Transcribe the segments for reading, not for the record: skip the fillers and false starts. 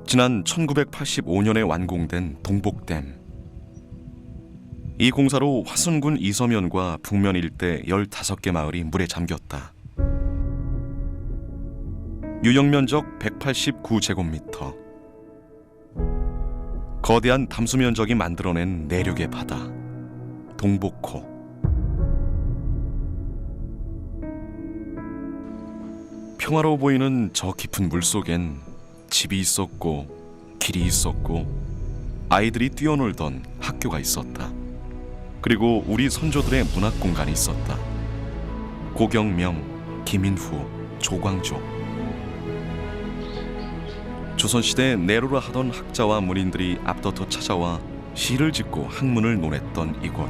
지난 1985년에 완공된 동복댐. 이 공사로 화순군 이서면과 북면 일대 15개 마을이 물에 잠겼다. 유역 면적 189제곱미터. 거대한 담수 면적이 만들어낸 내륙의 바다, 동복호. 평화로워 보이는 저 깊은 물속엔 집이 있었고 길이 있었고 아이들이 뛰어놀던 학교가 있었다. 그리고 우리 선조들의 문학 공간이 있었다. 고경명, 김인후, 조광조. 조선시대 내로라 하던 학자와 문인들이 앞서서 찾아와 시를 짓고 학문을 논했던 이곳.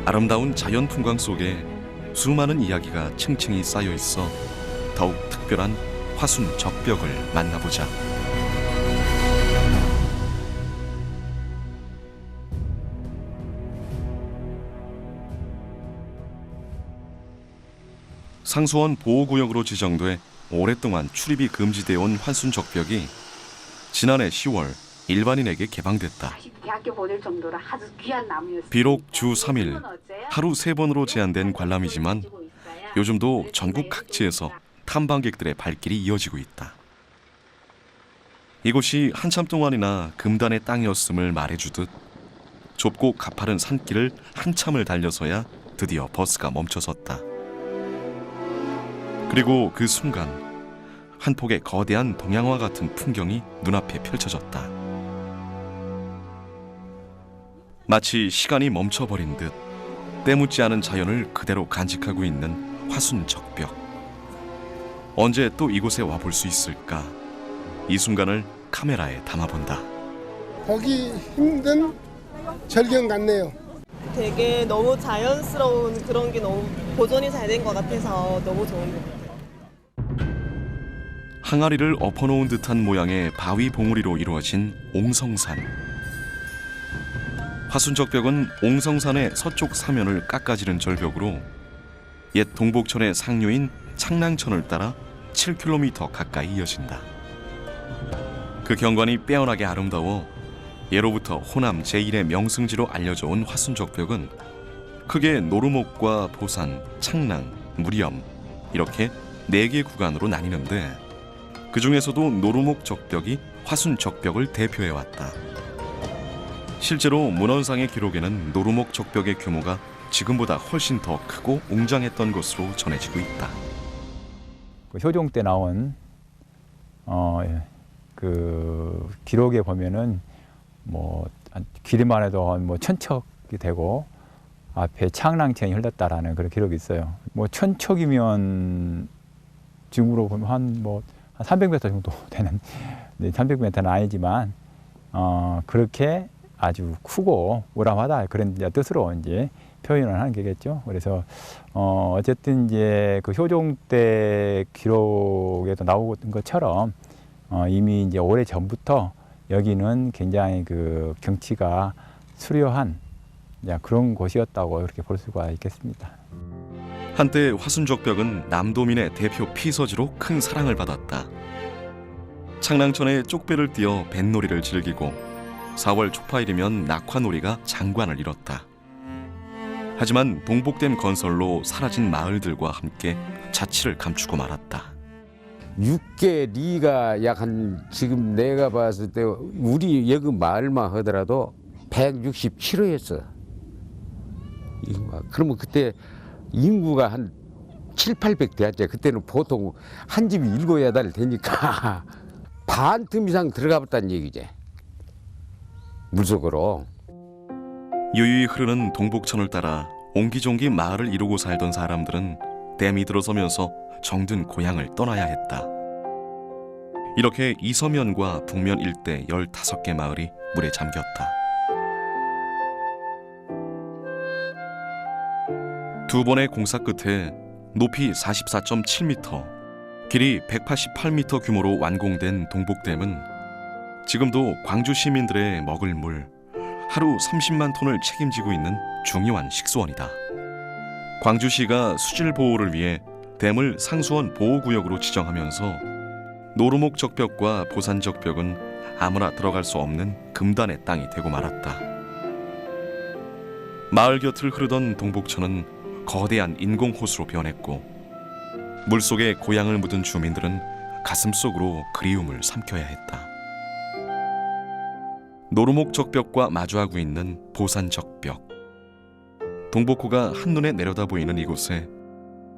아름다운 자연 풍광 속에 수많은 이야기가 층층이 쌓여 있어 더욱 특별한 화순 적벽을 만나보자. 상수원 보호구역으로 지정돼 오랫동안 출입이 금지되어 온 화순 적벽이 지난해 10월 일반인에게 개방됐다. 비록 주 3일, 하루 3번으로 제한된 관람이지만 요즘도 전국 각지에서 탐방객들의 발길이 이어지고 있다. 이곳이 한참 동안이나 금단의 땅이었음을 말해주듯 좁고 가파른 산길을 한참을 달려서야 드디어 버스가 멈춰섰다. 그리고 그 순간 한 폭의 거대한 동양화 같은 풍경이 눈앞에 펼쳐졌다. 마치 시간이 멈춰버린 듯 때묻지 않은 자연을 그대로 간직하고 있는 화순 적벽. 언제 또 이곳에 와볼 수 있을까? 이 순간을 카메라에 담아본다. 보기 힘든 절경 같네요. 되게 너무 자연스러운 그런 게 너무 보존이 잘 된 것 같아서 너무 좋은 것 같아요. 항아리를 엎어놓은 듯한 모양의 바위 봉우리로 이루어진 옹성산. 화순적벽은 옹성산의 서쪽 사면을 깎아지른 절벽으로 옛 동복천의 상류인 창랑천을 따라 7km 가까이 이어진다. 그 경관이 빼어나게 아름다워 예로부터 호남 제1의 명승지로 알려져 온 화순적벽은 크게 노루목과 보산, 창랑, 무리엄 이렇게 4개 구간으로 나뉘는데 그 중에서도 노루목 적벽이 화순 적벽을 대표해왔다. 실제로 문헌상의 기록에는 노루목 적벽의 규모가 지금보다 훨씬 더 크고 웅장했던 것으로 전해지고 있다. 그 효종 때 나온 그 기록에 보면은 뭐 길이만 해도 뭐 1000척이 되고 앞에 창랑천이 흘렀다라는 그런 기록이 있어요. 뭐 1000척이면 지금으로 보면 한 300m 정도 되는, 300m는 아니지만 그렇게 아주 크고 우람하다 그런 뜻으로 이제 표현을 하는 게겠죠. 그래서 어쨌든 이제 그 효종 때 기록에도 나오는 것처럼 이미 이제 오래 전부터 여기는 굉장히 그 경치가 수려한 그런 곳이었다고 이렇게 볼 수가 있겠습니다. 한때 화순적벽은 남도민의 대표 피서지로 큰 사랑을 받았다. 창랑천에 쪽배를 띄어 뱃놀이를 즐기고 4월 초파일이면 낙화놀이가 장관을 이뤘다. 하지만 동복댐 건설로 사라진 마을들과 함께 자취를 감추고 말았다. 6개 리가 약 한 지금 내가 봤을 때 우리 여기 마을만 하더라도 160km였어. 그러면 그때 인구가 한 7, 800 되었지. 그때는 보통 한 집이 7, 8 되니까 반 틈 이상 들어가 봤다는 얘기지. 물속으로. 유유히 흐르는 동복천을 따라 옹기종기 마을을 이루고 살던 사람들은 댐이 들어서면서 정든 고향을 떠나야 했다. 이렇게 이서면과 북면 일대 15개 마을이 물에 잠겼다. 두 번의 공사 끝에 높이 44.7m, 길이 188m 규모로 완공된 동복댐은 지금도 광주 시민들의 먹을 물 하루 30만 톤을 책임지고 있는 중요한 식수원이다. 광주시가 수질 보호를 위해 댐을 상수원 보호구역으로 지정하면서 노루목 적벽과 보산 적벽은 아무나 들어갈 수 없는 금단의 땅이 되고 말았다. 마을 곁을 흐르던 동복천은 거대한 인공호수로 변했고 물속에 고향을 묻은 주민들은 가슴속으로 그리움을 삼켜야 했다. 노루목 적벽과 마주하고 있는 보산 적벽. 동복호가 한눈에 내려다 보이는 이곳에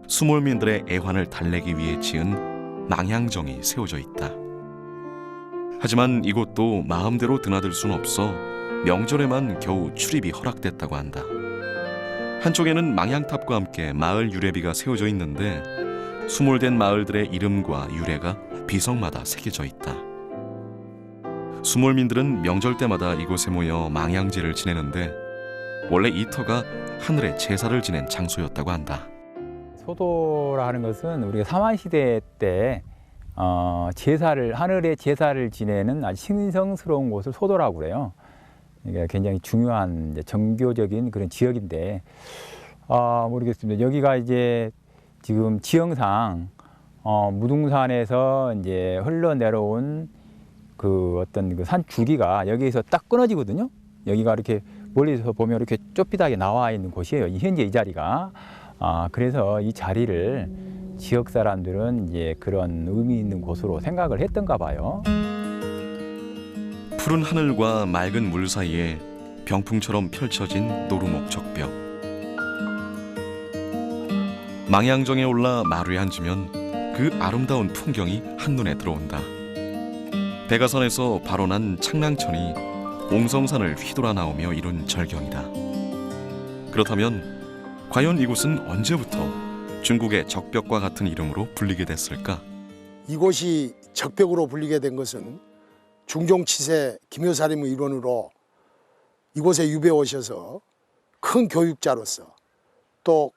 수몰민들의 애환을 달래기 위해 지은 망향정이 세워져 있다. 하지만 이곳도 마음대로 드나들 순 없어 명절에만 겨우 출입이 허락됐다고 한다. 한쪽에는 망향탑과 함께 마을 유래비가 세워져 있는데 수몰된 마을들의 이름과 유래가 비석마다 새겨져 있다. 수몰민들은 명절 때마다 이곳에 모여 망향제를 지내는데 원래 이 터가 하늘에 제사를 지낸 장소였다고 한다. 소도라 하는 것은 우리가 삼한시대 때 제사를 하늘에 제사를 지내는 아주 신성스러운 곳을 소도라고 그래요. 이게 굉장히 중요한 이제 정교적인 그런 지역인데 모르겠습니다. 여기가 이제 지금 지형상 무등산에서 이제 흘러내려온 그 어떤 그 산 줄기가 여기에서 딱 끊어지거든요. 여기가 이렇게 멀리서 보면 이렇게 좁히하게 나와 있는 곳이에요. 현재 이 자리가. 그래서 이 자리를 지역 사람들은 이제 그런 의미 있는 곳으로 생각을 했던가 봐요. 푸른 하늘과 맑은 물 사이에 병풍처럼 펼쳐진 노루목 적벽. 망향정에 올라 마루에 앉으면 그 아름다운 풍경이 한눈에 들어온다. 대가선에서 바로 난 창랑천이 옹성산을 휘돌아 나오며 이룬 절경이다. 그렇다면 과연 이곳은 언제부터 중국의 적벽과 같은 이름으로 불리게 됐을까? 이곳이 적벽으로 불리게 된 것은 중종치세 김효사림의 일원으로 이곳에 유배 오셔서 큰 교육자로서 또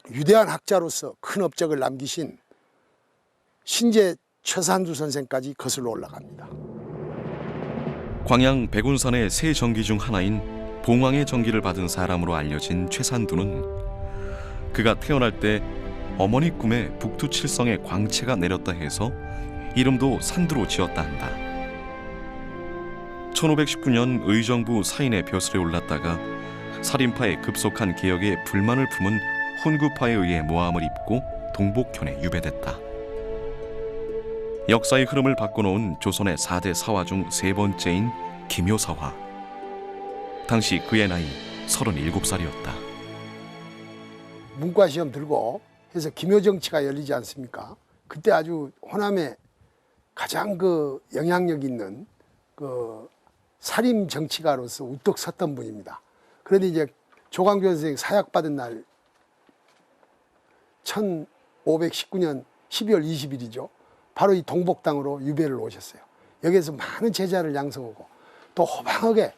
위대한 학자로서 큰 업적을 남기신 신제 최산두 선생까지 거슬러 올라갑니다. 광양 백운산의 세 정기 중 하나인 봉황의 정기를 받은 사람으로 알려진 최산두는 그가 태어날 때 어머니 꿈에 북두칠성의 광채가 내렸다 해서 이름도 산두로 지었다 한다. 1519년 의정부 사인의 벼슬에 올랐다가 살인파의 급속한 개혁에 불만을 품은 훈구파에 의해 모함을 입고 동복현에 유배됐다. 역사의 흐름을 바꿔놓은 조선의 4대 사화 중 세 번째인 김효사화. 당시 그의 나이 37살이었다. 문과시험 들고 해서 김효정치가 열리지 않습니까? 그때 아주 호남에 가장 그 영향력 있는 그 살림 정치가로서 우뚝 섰던 분입니다. 그런데 이제 조광조 선생이 사약받은 날 1519년 12월 20일이죠. 바로 이 동복당으로 유배를 오셨어요. 여기에서 많은 제자를 양성하고 또 호방하게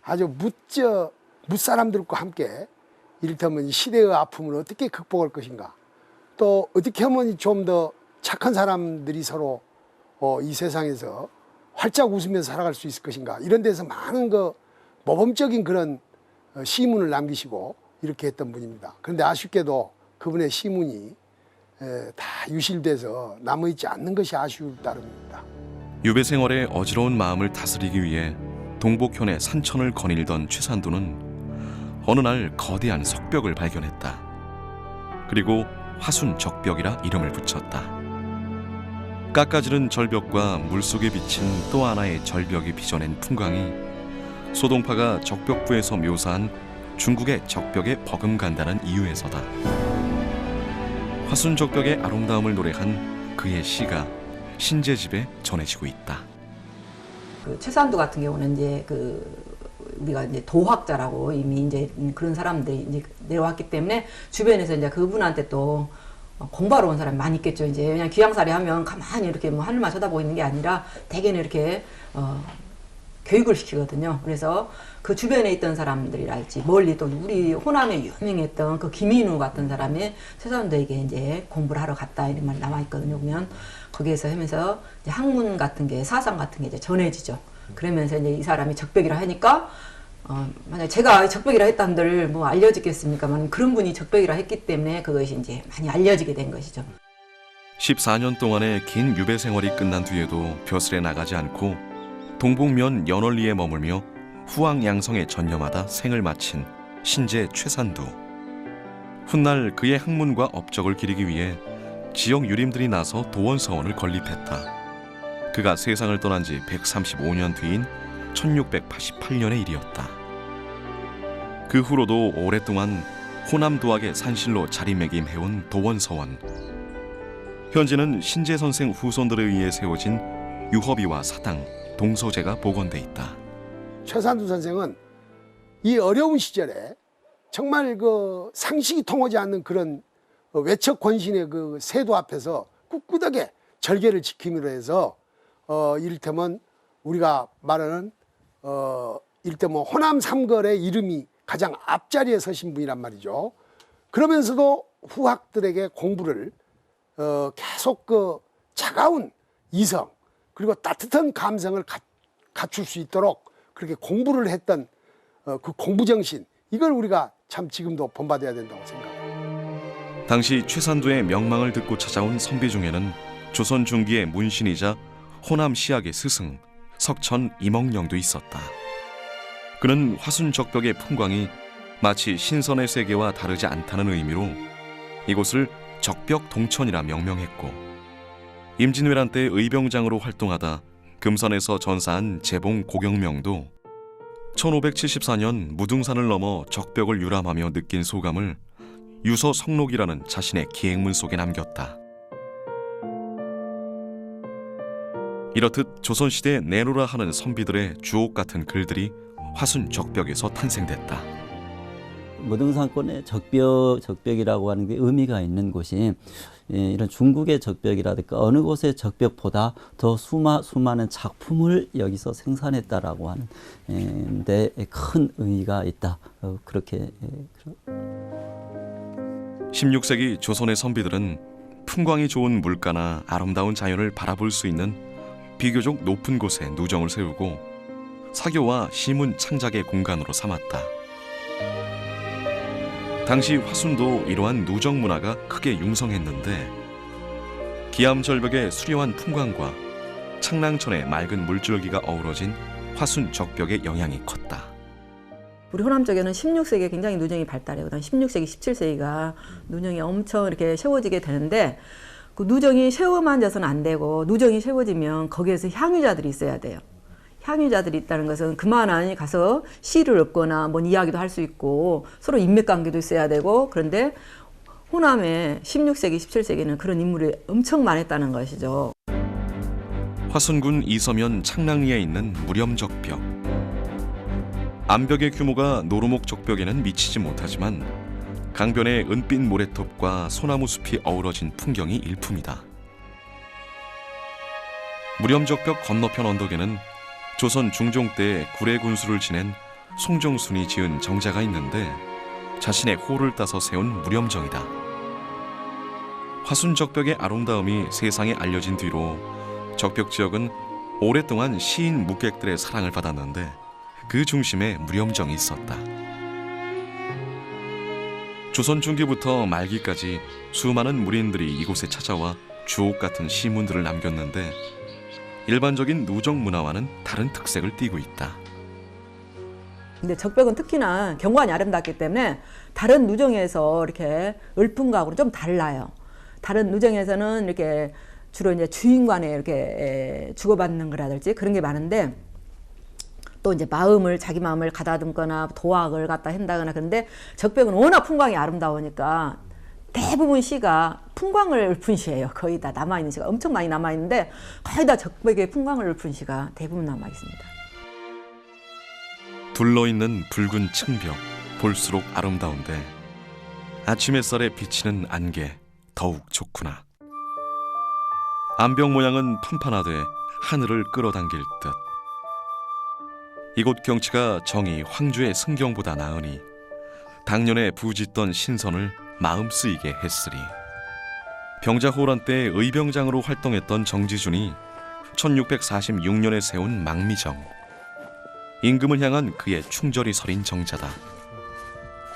아주 묻사람들과 함께 이를테면 이 시대의 아픔을 어떻게 극복할 것인가, 또 어떻게 하면 좀 더 착한 사람들이 서로 이 세상에서 활짝 웃으면서 살아갈 수 있을 것인가, 이런 데서 많은 그 모범적인 그런 시문을 남기시고 이렇게 했던 분입니다. 그런데 아쉽게도 그분의 시문이 다 유실돼서 남아있지 않는 것이 아쉬울 따름입니다. 유배 생활의 어지러운 마음을 다스리기 위해 동복현의 산천을 거닐던 최산두는 어느 날 거대한 석벽을 발견했다. 그리고 화순적벽이라 이름을 붙였다. 깎아지른 절벽과 물속에 비친 또 하나의 절벽이 빚어낸 풍광이 소동파가 적벽부에서 묘사한 중국의 적벽에 버금간다는 이유에서다. 화순적벽의 아름다움을 노래한 그의 시가 신제집에 전해지고 있다. 그 최산두 같은 경우는 이제 우리가 이제 도학자라고 이미 이제 그런 사람들이 이제 내려왔기 때문에 주변에서 이제 그분한테 또 공부하러 온 사람이 많이 있겠죠. 이제 그냥 귀향살이 하면 가만히 이렇게 뭐 하늘만 쳐다보고 있는 게 아니라 대개는 이렇게 교육을 시키거든요. 그래서 그 주변에 있던 사람들이랄지 멀리 또 우리 호남에 유명했던 그 김인우 같은 사람이 최산두에게 이제 공부를 하러 갔다 이런 말이 남아 있거든요. 보면 거기에서 하면서 이제 학문 같은 게 사상 같은 게 이제 전해지죠. 그러면서 이제 이 사람이 적벽이라 하니까 만약 제가 적벽이라 했다는들 뭐 알려지겠습니까만 그런 분이 적벽이라 했기 때문에 그것이 이제 많이 알려지게 된 것이죠. 14년 동안의 긴 유배 생활이 끝난 뒤에도 벼슬에 나가지 않고 동북면 연월리에 머물며 후황양성에 전념하다 생을 마친 신제 최산두. 훗날 그의 학문과 업적을 기리기 위해 지역 유림들이 나서 도원서원을 건립했다. 그가 세상을 떠난 지 135년 뒤인 1688년의 일이었다. 그 후로도 오랫동안 호남 도학의 산실로 자리매김해온 도원서원. 현재는 신재 선생 후손들에 의해 세워진 유허비와 사당, 동서재가 복원돼 있다. 최산두 선생은 이 어려운 시절에 정말 그 상식이 통하지 않는 그런 외척 권신의 그 세도 앞에서 꿋꿋하게 절개를 지킴으로 해서 이를테면 우리가 말하는 이를테면 호남 삼걸의 이름이 가장 앞자리에 서신 분이란 말이죠. 그러면서도 후학들에게 공부를 계속 그 차가운 이성 그리고 따뜻한 감성을 갖출 수 있도록 그렇게 공부를 했던 그 공부 정신, 이걸 우리가 참 지금도 본받아야 된다고 생각합니다. 당시 최산두의 명망을 듣고 찾아온 선비 중에는 조선 중기의 문신이자 호남 시학의 스승 석천 이몽룡도 있었다. 그는 화순적벽의 풍광이 마치 신선의 세계와 다르지 않다는 의미로 이곳을 적벽동천이라 명명했고, 임진왜란 때 의병장으로 활동하다 금산에서 전사한 재봉 고경명도 1574년 무등산을 넘어 적벽을 유람하며 느낀 소감을 유서 성록이라는 자신의 기행문 속에 남겼다. 이렇듯 조선시대 내로라 하는 선비들의 주옥 같은 글들이 화순적벽에서 탄생됐다. 무등산권의 적벽이라고 하는 게 의미가 있는 곳이 이런 중국의 적벽이라든가 어느 곳의 적벽보다 더 수많은 작품을 여기서 생산했다라고 하는 데 큰 의의가 있다. 그렇게 16세기 조선의 선비들은 풍광이 좋은 물가나 아름다운 자연을 바라볼 수 있는 비교적 높은 곳에 누정을 세우고 사교와 시문 창작의 공간으로 삼았다. 당시 화순도 이러한 누정 문화가 크게 융성했는데 기암절벽의 수려한 풍광과 창랑천의 맑은 물줄기가 어우러진 화순 적벽의 영향이 컸다. 우리 호남 쪽에는 16세기에 굉장히 누정이 발달해요. 그다음 16세기, 17세기가 누정이 엄청 이렇게 세워지게 되는데 그 누정이 세워만 져서는 안 되고 누정이 세워지면 거기에서 향유자들이 있어야 돼요. 향유자들이 있다는 것은 그만한 가서 시를 읊거나 뭔 이야기도 할 수 있고 서로 인맥관계도 있어야 되고, 그런데 호남에 16세기, 17세기는 그런 인물이 엄청 많았다는 것이죠. 화순군 이서면 창랑리에 있는 무렴적벽. 암벽의 규모가 노루목적벽에는 미치지 못하지만 강변의 은빛 모래톱과 소나무 숲이 어우러진 풍경이 일품이다. 무렴적벽 건너편 언덕에는 조선 중종 때 구례 군수를 지낸 송정순이 지은 정자가 있는데 자신의 호를 따서 세운 무렴정이다. 화순적벽의 아름다움이 세상에 알려진 뒤로 적벽 지역은 오랫동안 시인 묵객들의 사랑을 받았는데 그 중심에 무렴정이 있었다. 조선 중기부터 말기까지 수많은 무리인들이 이곳에 찾아와 주옥 같은 시문들을 남겼는데 일반적인 누정 문화와는 다른 특색을 띠고 있다. 근데 적벽은 특히나 경관이 아름답기 때문에 다른 누정에서 이렇게 을품각으로 좀 달라요. 다른 누정에서는 이렇게 주로 이제 주인관에 이렇게 주고받는 거라든지 그런 게 많은데, 또 이제 자기 마음을 가다듬거나 도학을 갖다 한다거나, 그런데 적벽은 워낙 풍광이 아름다우니까 대부분 시가 풍광을 읊은 시예요. 거의 다 남아있는 시가 엄청 많이 남아있는데 거의 다 적벽의 풍광을 읊은 시가 대부분 남아있습니다. 둘러있는 붉은 층벽, 볼수록 아름다운데 아침 햇살에 비치는 안개 더욱 좋구나. 암벽 모양은 판판하되 하늘을 끌어당길 듯. 이곳 경치가 정이 황주의 승경보다 나으니 당년에 부짓던 신선을 마음 쓰이게 했으리. 병자호란 때 의병장으로 활동했던 정지준이 1646년에 세운 망미정. 임금을 향한 그의 충절이 서린 정자다.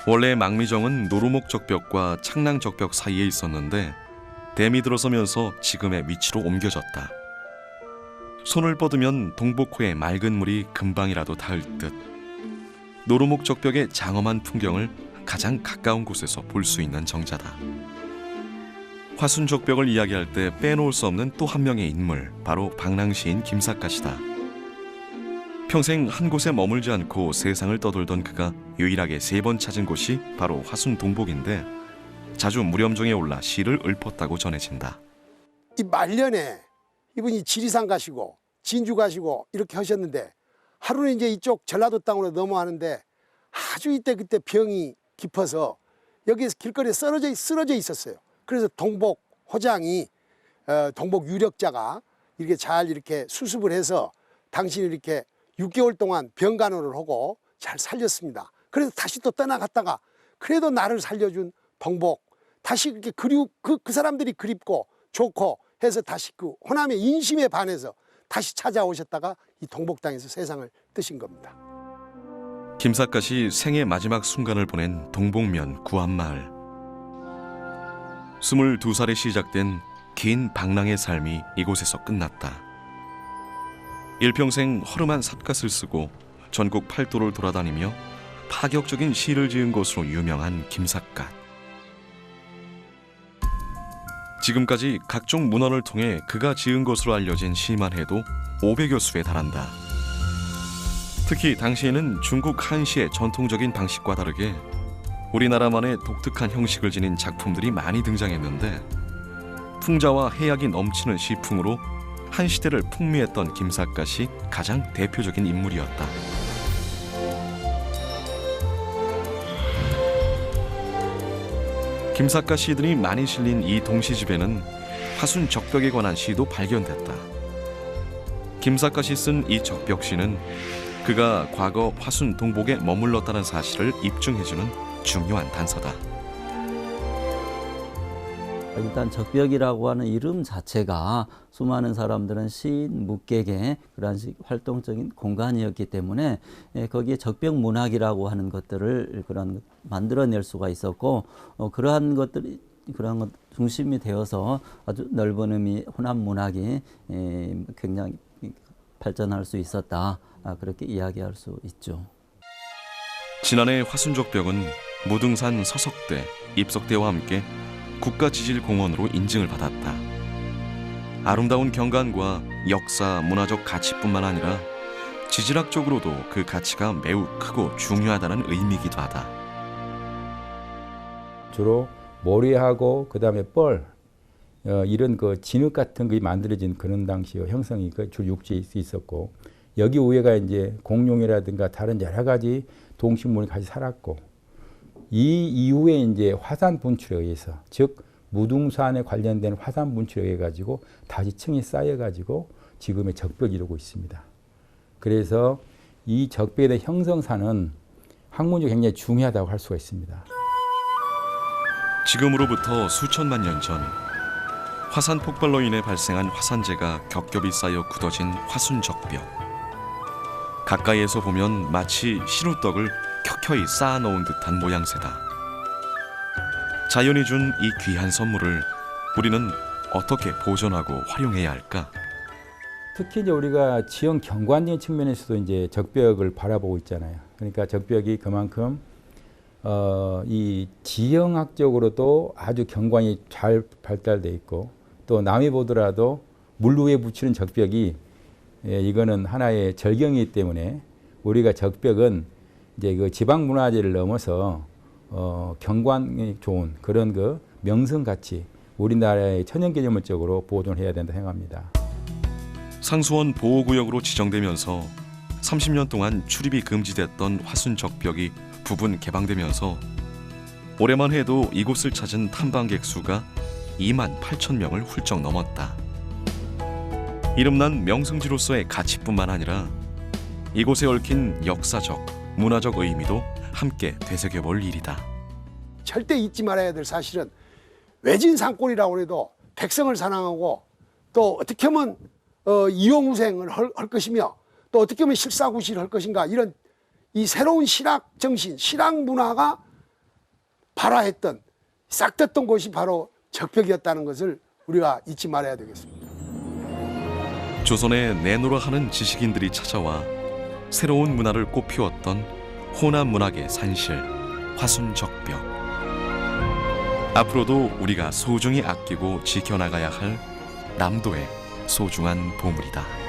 원래 망미정은 노루목적벽과 창랑적벽 사이에 있었는데 댐이 들어서면서 지금의 위치로 옮겨졌다. 손을 뻗으면 동복호의 맑은 물이 금방이라도 닿을 듯 노루목 적벽의 장엄한 풍경을 가장 가까운 곳에서 볼 수 있는 정자다. 화순 적벽을 이야기할 때 빼놓을 수 없는 또 한 명의 인물, 바로 방랑시인 김삿갓이다. 평생 한 곳에 머물지 않고 세상을 떠돌던 그가 유일하게 3번 찾은 곳이 바로 화순 동복인데 자주 무렴정에 올라 시를 읊었다고 전해진다. 이 말년에 이분이 지리산 가시고 진주 가시고 이렇게 하셨는데 하루는 이제 이쪽 전라도 땅으로 넘어가는데 아주 이때 그때 병이 깊어서 여기에서 길거리에 쓰러져 있었어요. 그래서 동복 호장이 동복 유력자가 이렇게 잘 이렇게 수습을 해서 당신이 이렇게 6개월 동안 병간호를 하고 잘 살렸습니다. 그래서 다시 또 떠나갔다가 그래도 나를 살려준 동복 다시 그렇게 그 사람들이 그립고 좋고 해서 다시 그 호남의 인심에 반해서 다시 찾아오셨다가 이 동복 땅에서 세상을 뜨신 겁니다. 김삿갓이 생의 마지막 순간을 보낸 동복면 구암마을. 22살에 시작된 긴 방랑의 삶이 이곳에서 끝났다. 일평생 허름한 삿갓을 쓰고 전국 팔도를 돌아다니며 파격적인 시를 지은 것으로 유명한 김삿갓. 지금까지 각종 문헌을 통해 그가 지은 것으로 알려진 시만 해도 500여 수에 달한다. 특히 당시에는 중국 한시의 전통적인 방식과 다르게 우리나라만의 독특한 형식을 지닌 작품들이 많이 등장했는데 풍자와 해악이 넘치는 시풍으로 한 시대를 풍미했던 김삿갓이 가장 대표적인 인물이었다. 김삿갓 시들이 많이 실린 이 동시집에는 화순 적벽에 관한 시도 발견됐다. 김삿갓이 쓴 이 적벽시는 그가 과거 화순 동복에 머물렀다는 사실을 입증해주는 중요한 단서다. 일단 적벽이라고 하는 이름 자체가 수많은 사람들은 시인, 묵객의 그런 활동적인 공간이었기 때문에 거기에 적벽 문학이라고 하는 것들을 만들어낼 수가 있었고 그러한 것들이 중심이 되어서 아주 넓은 의미 호남 문학이 굉장히 발전할 수 있었다. 그렇게 이야기할 수 있죠. 지난해 화순적벽은 무등산 서석대, 입석대와 함께 국가지질공원으로 인증을 받았다. 아름다운 경관과 역사, 문화적 가치뿐만 아니라 지질학적으로도 그 가치가 매우 크고 중요하다는 의미이기도 하다. 주로 모래하고 그다음에 뻘 이런 그 진흙 같은 게 만들어진 그런 당시 형성이 그 주 육지에 있었고 여기 위에가 이제 공룡이라든가 다른 여러 가지 동식물이 같이 살았고 이 이후에 이제 화산 분출에 의해서 즉 무등산에 관련된 화산 분출에 의해 가지고 다시 층이 쌓여 가지고 지금의 적벽이 이루고 있습니다. 그래서 이 적벽에 대한 형성사는 학문적으로 굉장히 중요하다고 할 수가 있습니다. 지금으로부터 수천만 년 전 화산 폭발로 인해 발생한 화산재가 겹겹이 쌓여 굳어진 화순적벽. 가까이에서 보면 마치 시루떡을 켜켜이 쌓아놓은 듯한 모양새다. 자연이 준 이 귀한 선물을 우리는 어떻게 보존하고 활용해야 할까? 특히 이제 우리가 지형 경관적인 측면에서도 이제 적벽을 바라보고 있잖아요. 그러니까 적벽이 그만큼 이 지형학적으로도 아주 경관이 잘 발달돼 있고 또 남이 보더라도 물 위에 붙이는 적벽이 이거는 하나의 절경이기 때문에 우리가 적벽은 이제 그 지방 문화재를 넘어서 경관이 좋은 그런 그 명성 가치 우리나라의 천연기념물적으로 보존해야 된다 생각합니다. 상수원 보호구역으로 지정되면서 30년 동안 출입이 금지됐던 화순 적벽이 부분 개방되면서 올해만 해도 이곳을 찾은 탐방객 수가 2만 8천 명을 훌쩍 넘었다. 이름난 명승지로서의 가치뿐만 아니라 이곳에 얽힌 역사적, 문화적 의미도 함께 되새겨볼 일이다. 절대 잊지 말아야 될 사실은 외진 산골이라고 해도 백성을 사랑하고 또 어떻게 하면 이용우생을 할 것이며 또 어떻게 하면 실사구시를 할 것인가 이런 이 새로운 실학 정신, 실학 문화가 발화했던 싹 떴던 곳이 바로 적벽이었다는 것을 우리가 잊지 말아야 되겠습니다. 조선에 내노라 하는 지식인들이 찾아와 새로운 문화를 꽃피웠던 호남 문학의 산실, 화순적벽. 앞으로도 우리가 소중히 아끼고 지켜나가야 할 남도의 소중한 보물이다.